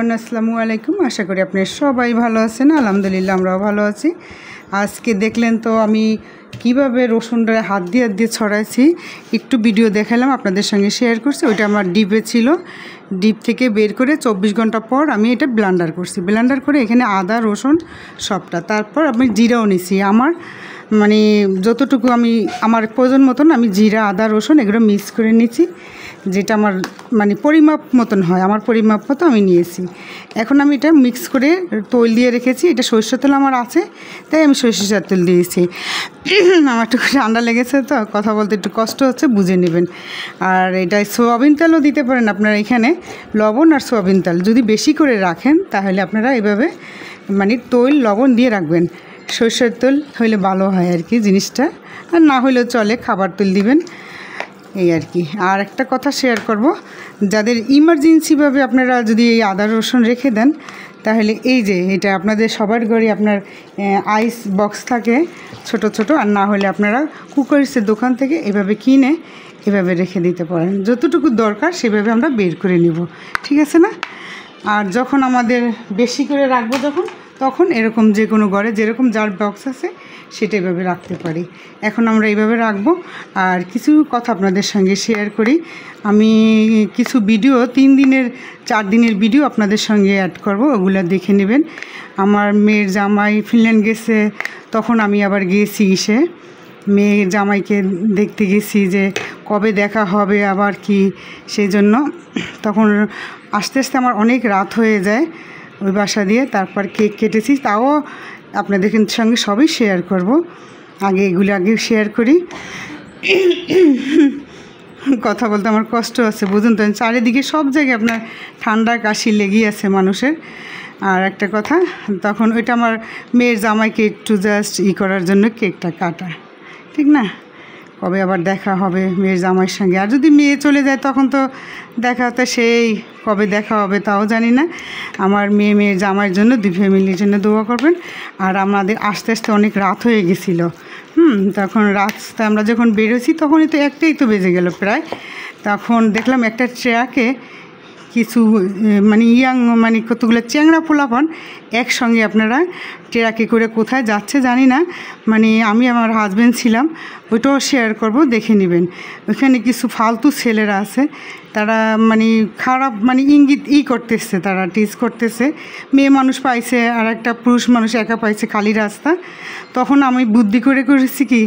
Everyone, আসসালামু আলাইকুম। আশা করি আপনারা সবাই ভালো আছেন। আলহামদুলিল্লাহ আমরাও ভালো আছি। আজকে দেখলেন তো আমি কিভাবে রসুনটা হাত দিয়ে ছড়াইছি, একটু ভিডিও দেখালাম, আপনাদের সঙ্গে শেয়ার করছি। ওইটা আমার ডিপে ছিল, ডিপ থেকে বের করে 24 ঘন্টা পর আমি এটা ব্লেন্ডার করছি। ব্লেন্ডার করে এখানে আদা রসুন সবটা, তারপর আমি জিরাও নিছি। আমার মানে যতটুকু আমি আমার প্রয়োজন মতন আমি জিরা আদা রসুন এগুলো মিক্স করে নিচ্ছি, যেটা আমার মানে পরিমাপ মতন হয়, আমার পরিমাপ মতো আমি নিয়েছি। এখন আমি এটা মিক্স করে তেল দিয়ে রেখেছি। এটা সরষের তেল আমার আছে, তাই আমি সরষের তেল দিয়েছি। আমার একটু ঠান্ডা লেগেছে তো কথা বলতে একটু কষ্ট হচ্ছে, বুঝে নেবেন। আর এটা সোয়াবিন তেলও দিতে পারেন আপনারা, এখানে লবণ আর সোয়াবিন তেল যদি বেশি করে রাখেন তাহলে আপনারা এভাবে মানে তেল লবণ দিয়ে রাখবেন। সরষের তেল হইলে ভালো হয় আর কি জিনিসটা, আর না হইলেও চলে, খাবার তেল দিবেন এই আর কি। আর একটা কথা শেয়ার করব, যাদের ইমার্জেন্সিভাবে আপনারা যদি এই আদা রসুন রেখে দেন তাহলে এই যে এটা আপনাদের সবার ঘরে আপনার আইস বক্স থাকে ছোট ছোট, আর না হলে আপনারা কুকারিসের দোকান থেকে এভাবে কিনে এভাবে রেখে দিতে পারেন। যতটুকু দরকার সেভাবে আমরা বের করে নিব, ঠিক আছে না? আর যখন আমাদের বেশি করে রাখবো তখন এরকম যে কোনো ঘরে যেরকম যার বক্স আছে সেটা এভাবে রাখতে পারি। এখন আমরা এইভাবে রাখবো। আর কিছু কথা আপনাদের সঙ্গে শেয়ার করি। আমি কিছু ভিডিও 3 দিনের 4 দিনের ভিডিও আপনাদের সঙ্গে অ্যাড করব, ওগুলো দেখে নেবেন। আমার মেয়ের জামাই ফিনল্যান্ড গেছে, তখন আমি আবার গিয়েছি মেয়ের জামাইকে দেখতে গেছি যে কবে দেখা হবে আবার কি, সেই জন্য তখন আস্তে আস্তে আমার অনেক রাত হয়ে যায় ওই বাসা দিয়ে। তারপর কেক কেটেছি, তাও আপনাদের সঙ্গে সবই শেয়ার করব। এগুলো আগে শেয়ার করি। কথা বলতে আমার কষ্ট আছে, বুঝুন তো, চারিদিকে সব জায়গায় আপনার ঠান্ডা কাশি লেগেই আছে মানুষের। আর একটা কথা, তখন ওইটা আমার মেয়ের জামাইকে একটু জাস্ট করার জন্য কেকটা কাটা, ঠিক না? কবে আবার দেখা হবে মেয়ের জামাইয়ের সঙ্গে। আর যদি মেয়ে চলে যায় তখন তো দেখা হতে সেই কবে দেখা হবে তাও জানি না। আমার মেয়ের জামাইয়ের জন্য 2 ফ্যামিলির জন্য দোয়া করবেন। আর আমাদের আস্তে আস্তে অনেক রাত হয়ে গেছিলো। তখন রাস্তায় আমরা যখন বেরোছি তখনই তো 1টাই তো বেজে গেল প্রায়। তখন দেখলাম একটা ট্রাকে কিছু মানে কতগুলো চ্যাংড়া পোলাপান একসঙ্গে আপনারা ট্রাকে করে কোথায় যাচ্ছে জানি না, আমি আমার হাজব্যান্ড ছিলাম, ওইটাও শেয়ার করব, দেখে নেবেন। ওইখানে কিছু ফালতু ছেলেরা আছে, তারা খারাপ ইঙ্গিত করতেছে, তারা টিজ করতেছে। মেয়ে মানুষ পাইছে আর একটা পুরুষ মানুষ একা পাইছে খালি রাস্তা। তখন আমি বুদ্ধি করেছি কি,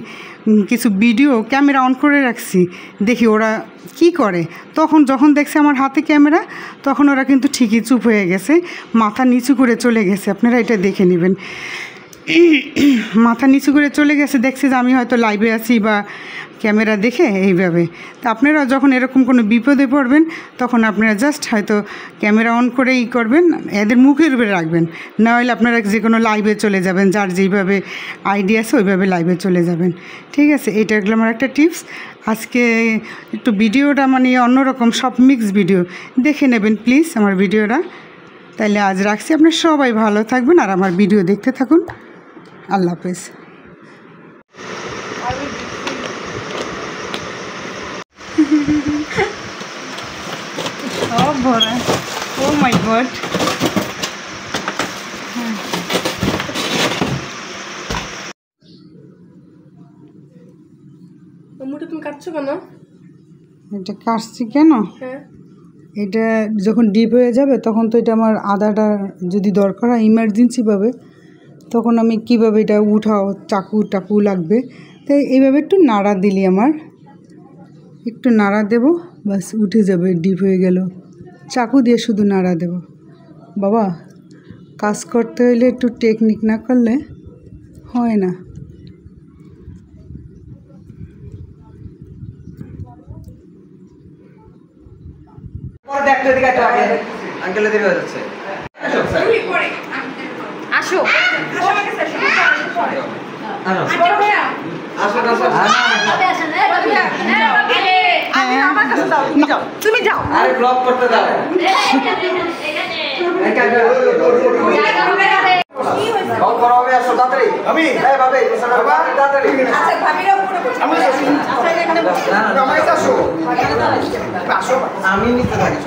কিছু ভিডিও ক্যামেরা অন করে রাখছি, দেখি ওরা কি করে। যখন দেখছে আমার হাতে ক্যামেরা, তখন ওরা কিন্তু ঠিকই চুপ হয়ে গেছে, মাথা নিচু করে চলে গেছে। আপনারা এটা দেখে নেবেন। মাথা নিচু করে চলে গেছে, দেখছে যে আমি হয়তো লাইভে আছি বা ক্যামেরা দেখে এইভাবে। তা আপনারা যখন এরকম কোনো বিপদে পড়বেন তখন আপনারা জাস্ট হয়তো ক্যামেরা অন করে করবেন, এদের মুখের উপরে রাখবেন, না হলে আপনারা যে কোনো লাইভে চলে যাবেন, যার যেইভাবে আইডিয়া আছে ওইভাবে লাইভে চলে যাবেন, ঠিক আছে? এটা হলো আমার একটা টিপস। আজকে একটু ভিডিওটা অন্যরকম, সব মিক্স ভিডিও দেখে নেবেন প্লিজ আমার ভিডিওটা। তাইলে আজ রাখছি, আপনারা সবাই ভালো থাকবেন আর আমার ভিডিও দেখতে থাকুন। আল্লাহ হাফেজ। সব ভরা, ও মাই গড। তুমি কাটছো কেন? এটা কাটছি কেন? এটা যখন ডিপ হয়ে যাবে তখন তো এটা আমার আদাটা যদি দরকার হয় ইমার্জেন্সিভাবে, তখন আমি কিভাবে এটা উঠাও, চাকু লাগবে, তাই এইভাবে একটু নাড়া দিলি, আমার একটু নাড়া দেব, বাস উঠে যাবে, ডিপ হয়ে গেল। চাকু দিয়ে শুধু নাড়া দেব। বাবা, কাজ করতে হইলে একটু টেকনিক না করলে হয় না। আসো তুমি যাও, আরে ব্লক করতে দাও। আমি নিতে থাকি,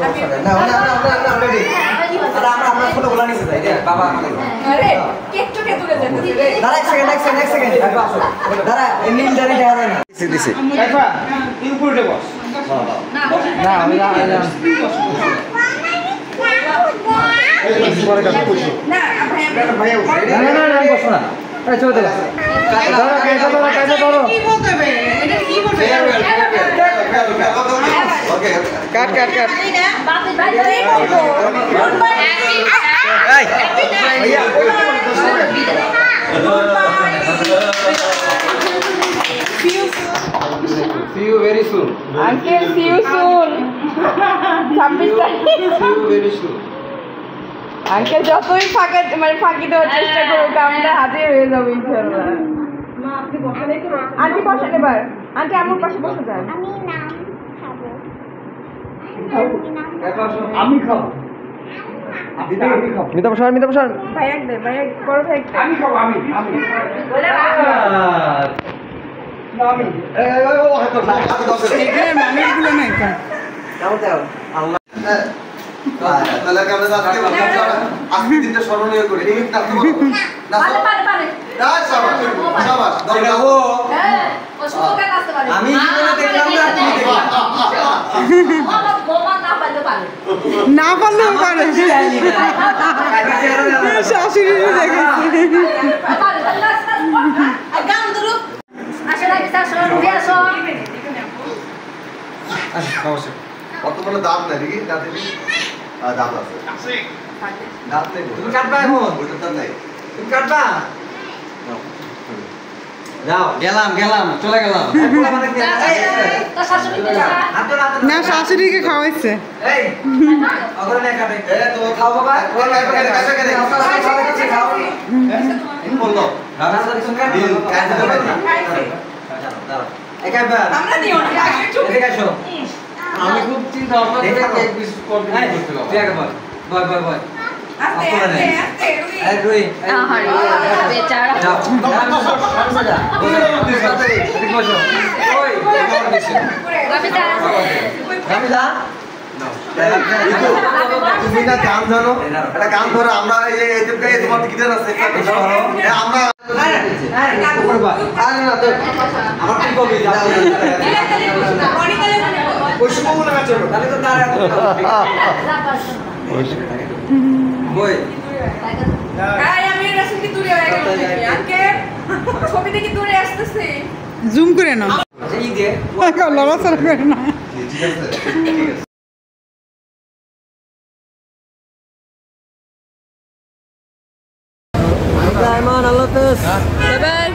আমরা ফটো গুলো নিতে যাই বাবা আমাদের আরে কেক চোখে তুলে যেতে রে দাঁড়া এক সেকেন্ড দাঁড়া এই নীল দাঁড়ি দেখা যায় না দিছে দেখবা তুই উপরে বস না আমি না পরে কথা কইছো না ভাই না বসো না এই চলে দাও দাঁড়া কাইটা ধরো কি বলতে হবে এটা কি বলতে ওকে কাট বাতি ভাই করবো এই ভাইয়া see you very soon uncle see you soon 26 তারিখ see you very soon uncle যতই ফাঁকি দেওয়ার চেষ্টা করুক আমরা হাজির হয়ে যাবো ইনশাআল্লাহ মা আপনি বসেন একটু আন্টি বসেন এবার আন্টি আমার পাশে বসে যান আমি নাম খাবো আমি খাবো আমি খাবো মিতা বসান ভাই এক দে ভাই এক বড় ভাই একটা আমি খাবো আমি এখানে মানুষগুলো নাই কেন কেমন দাও আল্লাহ তাহলে আমরা আজকে দিনটা স্মরণীয় করি পারে না সাবাস সাবাস হ্যাঁ ও সুযোগ আসতে পারে আমি জীবনে দেখলাম না তুমি দেখলাম মামা না পারলে পারে না পারলেও পারে শাশুড়ি দেখেছি পারে গান ধরো আসলে বিচার শুরু হয়ে আসো সমস্যা কত বলে দাম নেই নাকি দাঁতে দাম আছে দাঁত নেই তুমি কাটবা এখন ওইটার দাম নেই তুমি কাটবা যাও গেলাম চলে গেলাম তো শাশুড়ি না শাশুড়িকে খাওয়াইছে এই অগরে না কাটে এ তো খাও বাবা খাও বললো দিন কাজ দেবে একাইবা আমরা দিও না এদিকে আসো আমি খুব চিন্তা ভাবনা করে কেক বিস্কুট কমপ্লিট করতে হবে ঠিক আছে বয় আস্তে আস্তে এই রুই বেচারা যাও এদিকে বসো ওই আমি যা তুমি না গান জানো একটা গান ধরো আমরা এই তোমার গিটার আছে আমরা আরে না তো আমার কি কবি যাও ওই সময় না চলো তাহলে তো তার বই আমি রাসুল কি দূরে হয়ে গেল আঙ্কেল ছবি দেখি দূরে আসতেছে জুম করে নাও আচ্ছা ই দে লড়াচড়া করে না ঠিক আছে ঠিক আছে আল্লাহ হাফেজ বাই